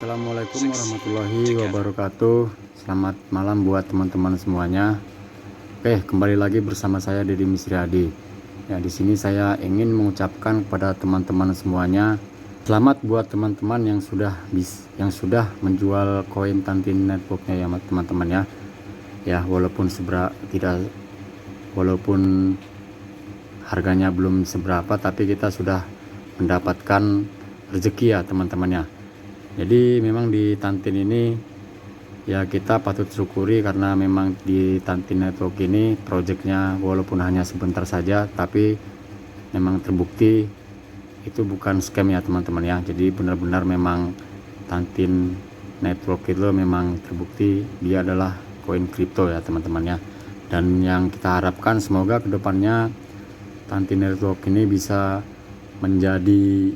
Assalamualaikum warahmatullahi wabarakatuh. Selamat malam buat teman-teman semuanya. Oke, kembali lagi bersama saya Deddy Misriadi. Ya, di sini saya ingin mengucapkan kepada teman-teman semuanya, selamat buat teman-teman yang sudah menjual koin Tantin Networknya ya teman-teman ya. Ya, walaupun harganya belum seberapa, tapi kita sudah mendapatkan rezeki ya teman-teman ya. Jadi memang di Tantin ini ya kita patut syukuri karena memang di Tantin Network ini projectnya walaupun hanya sebentar saja, tapi memang terbukti itu bukan scam ya teman-teman ya. Jadi benar-benar memang Tantin Network itu memang terbukti dia adalah koin kripto ya teman-teman ya. Dan yang kita harapkan semoga kedepannya Tantin Network ini bisa menjadi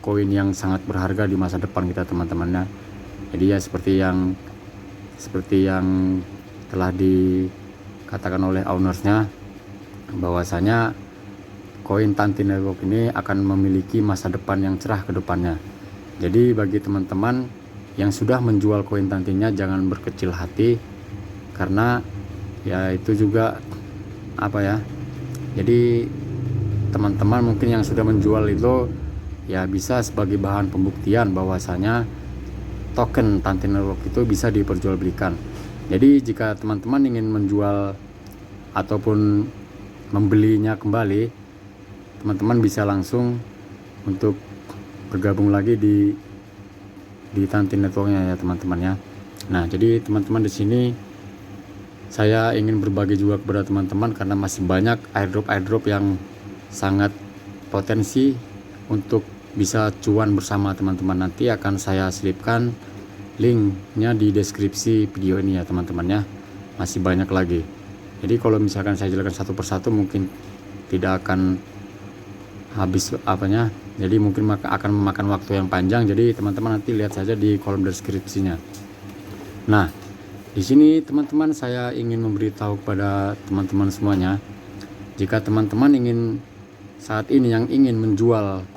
koin yang sangat berharga di masa depan kita teman-temannya. Jadi ya seperti yang telah dikatakan oleh ownersnya, bahwasanya koin Tantin Network ini akan memiliki masa depan yang cerah ke depannya. Jadi bagi teman-teman yang sudah menjual koin Tantinnya, jangan berkecil hati, karena ya itu juga jadi teman-teman mungkin yang sudah menjual itu ya bisa sebagai bahan pembuktian bahwasanya token Tantin Network itu bisa diperjualbelikan. Jadi jika teman-teman ingin menjual ataupun membelinya kembali, teman-teman bisa langsung untuk bergabung lagi di Tantin Networknya ya teman-teman ya. Nah, jadi teman-teman di sini saya ingin berbagi juga kepada teman-teman karena masih banyak airdrop yang sangat potensi untuk bisa cuan bersama teman-teman. Nanti akan saya selipkan linknya di deskripsi video ini ya teman-teman ya. Masih banyak lagi. Jadi kalau misalkan saya jelaskan satu persatu mungkin tidak akan habis jadi mungkin akan memakan waktu yang panjang. Jadi teman-teman nanti lihat saja di kolom deskripsinya. Nah, di sini teman-teman saya ingin memberitahu kepada teman-teman semuanya, jika teman-teman saat ini yang ingin menjual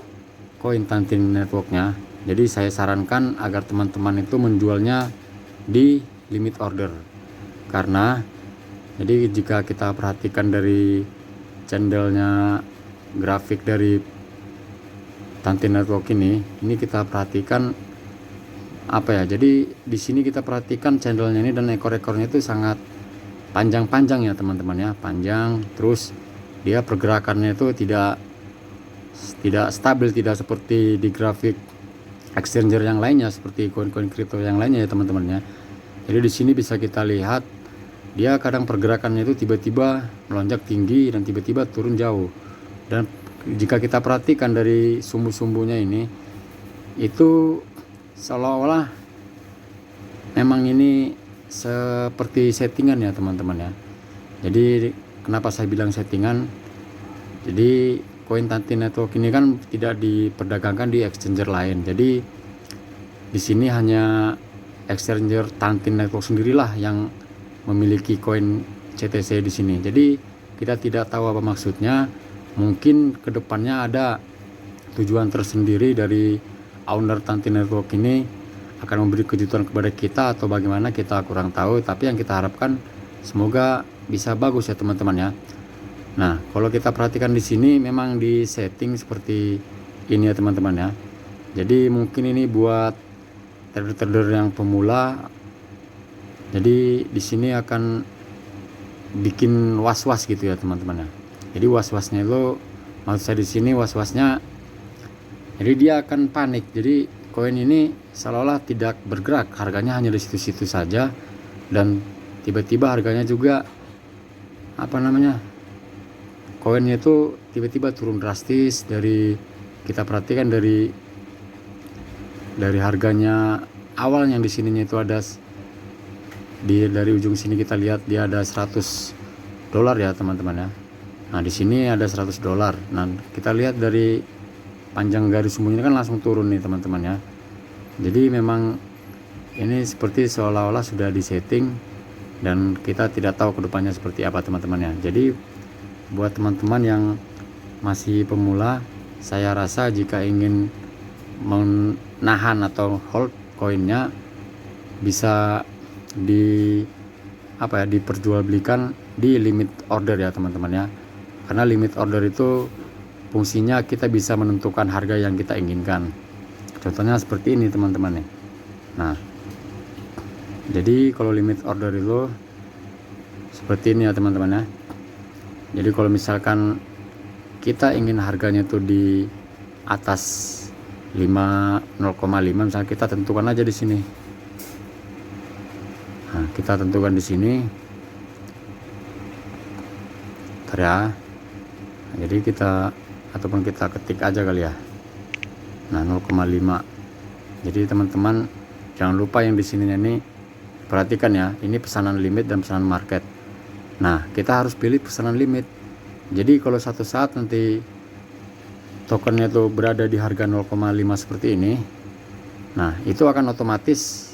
koin Tantin Networknya, jadi saya sarankan agar teman-teman itu menjualnya di limit order. Karena jadi jika kita perhatikan dari channelnya grafik dari Tantin Network ini kita perhatikan jadi di sini kita perhatikan channelnya ini dan ekor-ekornya itu sangat panjang-panjang ya teman-teman ya, panjang. Terus dia pergerakannya itu tidak stabil, tidak seperti di grafik exchanger yang lainnya, seperti koin-koin kripto yang lainnya ya teman-teman ya. Jadi di sini bisa kita lihat dia kadang pergerakannya itu tiba-tiba melonjak tinggi dan tiba-tiba turun jauh. Dan jika kita perhatikan dari sumbu-sumbunya ini, itu seolah-olah memang ini seperti settingan ya teman-teman ya. Jadi kenapa saya bilang settingan? Jadi koin Tantin Network ini kan tidak diperdagangkan di exchanger lain. Jadi di sini hanya exchanger Tantin Network sendirilah yang memiliki koin CTC di sini. Jadi kita tidak tahu apa maksudnya. Mungkin kedepannya ada tujuan tersendiri dari owner Tantin Network ini, akan memberi kejutan kepada kita atau bagaimana, kita kurang tahu. Tapi yang kita harapkan semoga bisa bagus ya teman-teman ya. Nah, kalau kita perhatikan di sini memang di setting seperti ini ya teman-teman ya. Jadi mungkin ini buat trader-trader yang pemula. Jadi di sini akan bikin was-was gitu ya teman-teman ya. Jadi was-wasnya itu, maksud saya di sini was-wasnya, jadi dia akan panik. Jadi koin ini seolah-olah tidak bergerak, harganya hanya di situ-situ saja, dan tiba-tiba harganya juga koinnya itu tiba-tiba turun drastis. Kita perhatikan dari harganya awal yang di sininya itu ada dari ujung sini kita lihat dia ada $100 ya teman-teman ya. Nah, di sini ada $100. Nah, kita lihat dari panjang garis sumbunya kan langsung turun nih teman-teman ya. Jadi memang ini seperti seolah-olah sudah disetting dan kita tidak tahu kedepannya seperti apa teman-teman ya. Jadi buat teman-teman yang masih pemula, saya rasa jika ingin menahan atau hold koinnya bisa diperjualbelikan di limit order ya teman-teman ya. Karena limit order itu fungsinya kita bisa menentukan harga yang kita inginkan. Contohnya seperti ini teman-teman nih. Nah, jadi kalau limit order itu seperti ini ya teman-teman ya. Jadi kalau misalkan kita ingin harganya tuh di atas 0,5 misalnya, kita tentukan aja di sini. Nah, kita tentukan di sini. Bentar ya. Jadi kita ataupun kita ketik aja kali ya. Nah, 0,5. Jadi teman-teman jangan lupa yang di sininya ini perhatikan ya, ini pesanan limit dan pesanan market. Nah, kita harus pilih pesanan limit. Jadi kalau satu saat nanti tokennya itu berada di harga 0,5 seperti ini, nah itu akan otomatis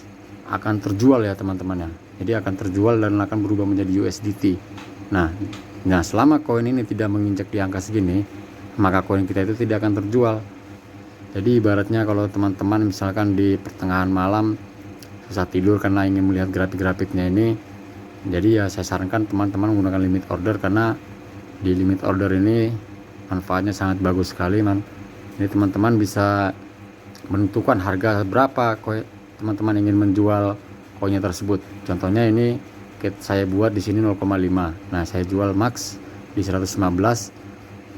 akan terjual ya teman-teman ya. Jadi akan terjual dan akan berubah menjadi USDT. Nah selama koin ini tidak menginjak di angka segini, maka koin kita itu tidak akan terjual. Jadi ibaratnya kalau teman-teman misalkan di pertengahan malam susah tidur karena ingin melihat grafik-grafiknya ini, jadi ya saya sarankan teman-teman menggunakan limit order, karena di limit order ini manfaatnya sangat bagus sekali Ini teman-teman bisa menentukan harga berapa teman-teman ingin menjual koinnya tersebut. Contohnya ini saya buat di sini 0,5. Nah, saya jual max di 115.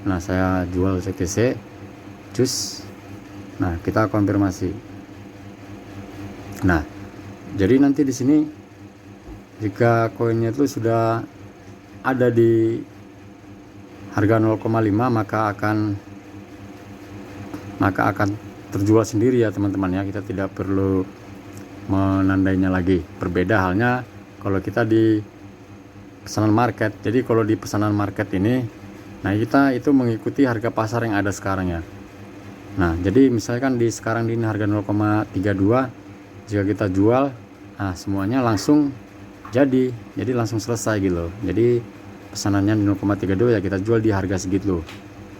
Nah, saya jual CTC cus. Nah, kita konfirmasi. Nah, jadi nanti di sini jika koinnya itu sudah ada di harga 0,5 maka akan terjual sendiri ya teman-teman ya. Kita tidak perlu menandainya lagi. Berbeda halnya kalau kita di pesanan market. Jadi kalau di pesanan market ini, nah kita itu mengikuti harga pasar yang ada sekarang ya. Nah, jadi misalkan di sekarang ini harga 0,32, jika kita jual, nah semuanya langsung jadi langsung selesai gitu. Jadi pesanannya di 0,32 ya kita jual di harga segitu.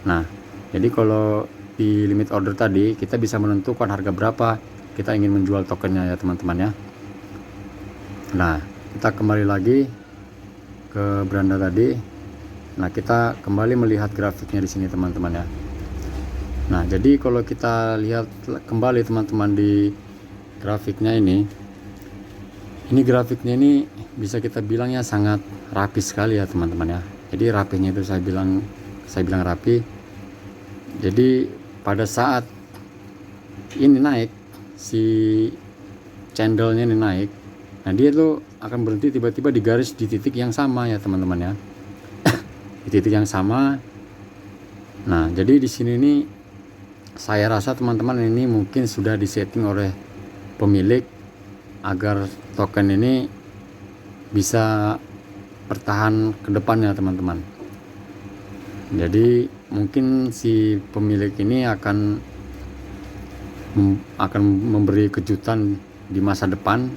Nah, jadi kalau di limit order tadi kita bisa menentukan harga berapa kita ingin menjual tokennya ya teman-teman ya. Nah, kita kembali lagi ke beranda tadi. Nah, kita kembali melihat grafiknya di sini teman-teman ya. Nah, jadi kalau kita lihat kembali teman-teman di grafiknya ini grafiknya ini bisa kita bilang ya sangat rapi sekali ya teman-teman ya. Jadi rapinya itu saya bilang rapi. Jadi pada saat ini naik, si candlenya ini naik, nah dia tuh akan berhenti tiba-tiba di garis di titik yang sama ya teman-teman ya. Di titik yang sama. Nah, jadi di sini nih saya rasa teman-teman ini mungkin sudah disetting oleh pemilik agar token ini bisa bertahan ke depannya teman-teman. Jadi mungkin si pemilik ini akan memberi kejutan di masa depan.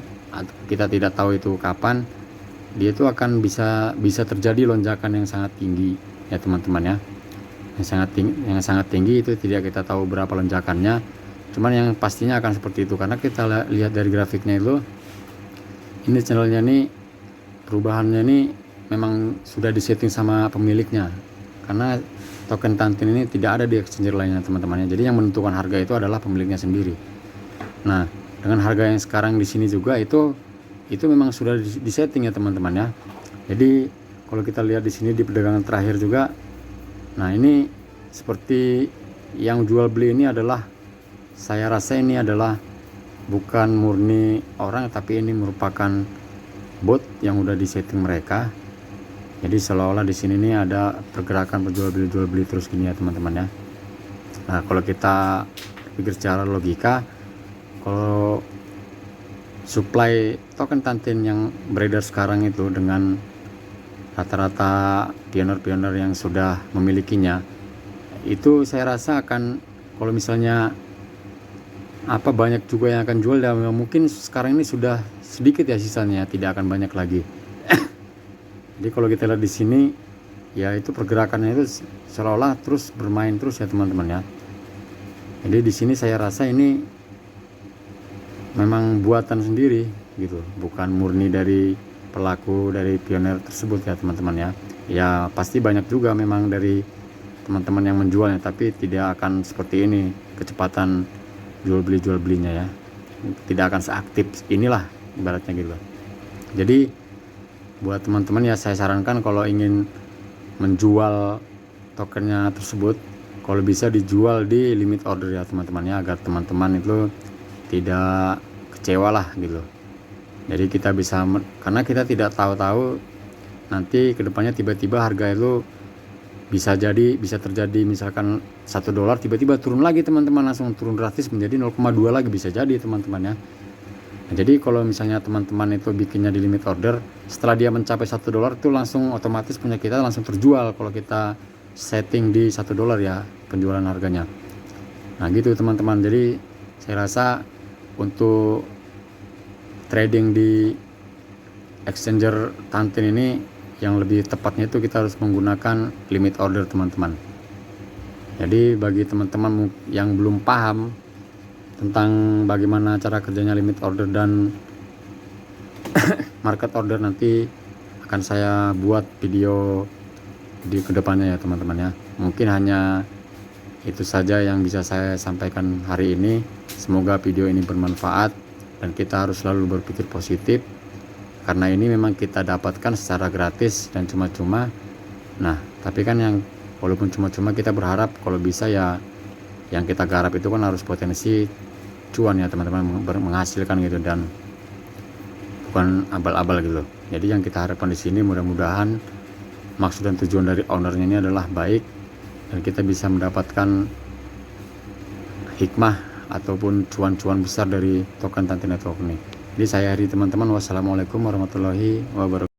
Kita tidak tahu itu kapan. Dia itu akan bisa terjadi lonjakan yang sangat tinggi ya teman-teman ya. Yang sangat tinggi itu tidak kita tahu berapa lonjakannya. Cuman yang pastinya akan seperti itu, karena kita lihat dari grafiknya itu, ini channelnya nih perubahannya nih memang sudah disetting sama pemiliknya. Karena token Tantin ini tidak ada di exchange lainnya teman-teman. Jadi yang menentukan harga itu adalah pemiliknya sendiri. Nah, dengan harga yang sekarang di sini juga itu memang sudah disetting ya teman-teman ya. Jadi kalau kita lihat di sini di perdagangan terakhir juga, nah ini seperti yang jual beli ini adalah, saya rasa ini adalah bukan murni orang, tapi ini merupakan bot yang udah disetting mereka. Jadi seolah-olah di sini nih ada pergerakan jual beli terus gini ya teman-teman ya. Nah, kalau kita pikir secara logika, kalau supply token Tantin yang beredar sekarang itu dengan rata-rata pionir-pionir yang sudah memilikinya, itu saya rasa akan, kalau misalnya banyak juga yang akan jual, dan mungkin sekarang ini sudah sedikit ya sisanya, tidak akan banyak lagi. Jadi kalau kita lihat di sini ya itu pergerakannya itu seolah-olah terus bermain terus ya teman-teman ya. Jadi di sini saya rasa ini memang buatan sendiri gitu, bukan murni dari pelaku dari pionir tersebut ya teman-teman ya. Ya pasti banyak juga memang dari teman-teman yang menjualnya, tapi tidak akan seperti ini kecepatan jual belinya ya, tidak akan seaktif inilah ibaratnya gitu. Jadi buat teman-teman ya, saya sarankan kalau ingin menjual tokennya tersebut, kalau bisa dijual di limit order ya teman-teman ya, agar teman-teman itu tidak kecewa lah gitu. Jadi kita bisa, karena kita tidak tahu-tahu nanti kedepannya tiba-tiba harga itu bisa terjadi misalkan $1 tiba-tiba turun lagi teman-teman, langsung turun drastis menjadi 0,2 lagi, bisa jadi teman-teman ya. Nah, jadi kalau misalnya teman-teman itu bikinnya di limit order, setelah dia mencapai $1 itu langsung otomatis punya kita langsung terjual kalau kita setting di $1 ya penjualan harganya. Nah gitu teman-teman. Jadi saya rasa untuk trading di exchanger Tantin ini yang lebih tepatnya itu kita harus menggunakan limit order teman-teman. Jadi bagi teman-teman yang belum paham tentang bagaimana cara kerjanya limit order dan market order, nanti akan saya buat video di kedepannya ya teman-teman ya. Mungkin hanya itu saja yang bisa saya sampaikan hari ini. Semoga video ini bermanfaat dan kita harus selalu berpikir positif, karena ini memang kita dapatkan secara gratis dan cuma-cuma. Nah tapi kan yang walaupun cuma-cuma, kita berharap kalau bisa ya yang kita garap itu kan harus potensi cuan ya teman-teman, menghasilkan gitu, dan bukan abal-abal gitu. Jadi yang kita harapkan di sini mudah-mudahan maksud dan tujuan dari ownernya ini adalah baik, dan kita bisa mendapatkan hikmah ataupun cuan-cuan besar dari token Tantin Network ini. Jadi saya hari teman-teman, wassalamualaikum warahmatullahi wabarakatuh.